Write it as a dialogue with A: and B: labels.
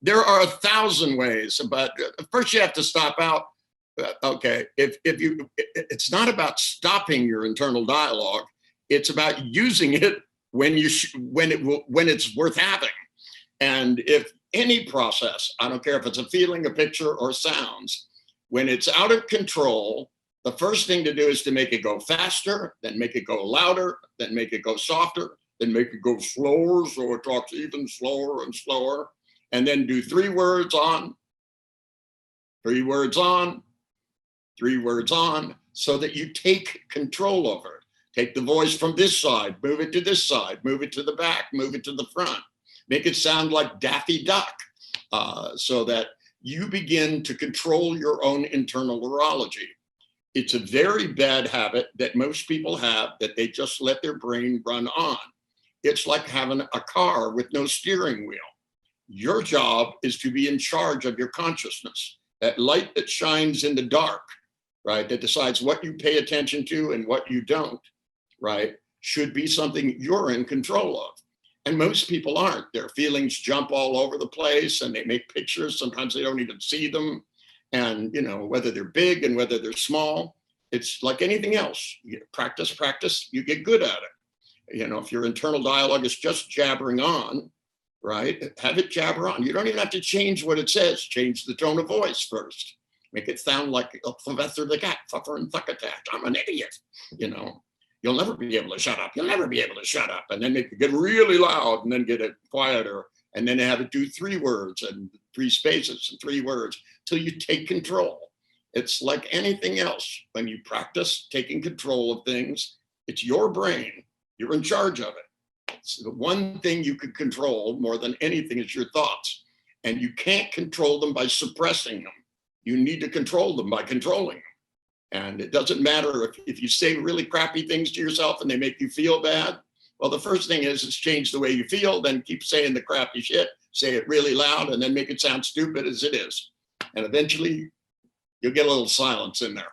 A: There are 1,000 ways, but first you have to stop out. Okay, it's not about stopping your internal dialogue. It's about using it when it's worth having. And if any process, I don't care if it's a feeling, a picture, or sounds, when it's out of control, the first thing to do is to make it go faster, then make it go louder, then make it go softer, then make it go slower, so it talks even slower and slower, and then do 3 words on, 3 words on, 3 words on, so that you take control over it. Take the voice from this side, move it to this side, move it to the back, move it to the front. Make it sound like Daffy Duck, so that you begin to control your own internal neurology. It's a very bad habit that most people have, that they just let their brain run on. It's like having a car with no steering wheel. Your job is to be in charge of your consciousness, that light that shines in the dark, right, that decides what you pay attention to and what you don't, right, should be something you're in control of. And most people aren't. Their feelings jump all over the place, and they make pictures. Sometimes they don't even see them. And, whether they're big and whether they're small, it's like anything else. You practice, you get good at it. If your internal dialogue is just jabbering on, right, have it jabber on. You don't even have to change what it says. Change the tone of voice first. Make it sound like Professor the Cat, Fuffer and Thuckatat. I'm an idiot, You'll never be able to shut up. You'll never be able to shut up. And then it could get really loud and then get it quieter. And then have it do 3 words and 3 spaces and 3 words till you take control. It's like anything else. When you practice taking control of things, it's your brain. You're in charge of it. It's the one thing you can control more than anything is your thoughts. And you can't control them by suppressing them. You need to control them by controlling them. And it doesn't matter if you say really crappy things to yourself and they make you feel bad. Well, the first thing is change the way you feel, then keep saying the crappy shit, say it really loud, and then make it sound stupid as it is. And eventually you'll get a little silence in there.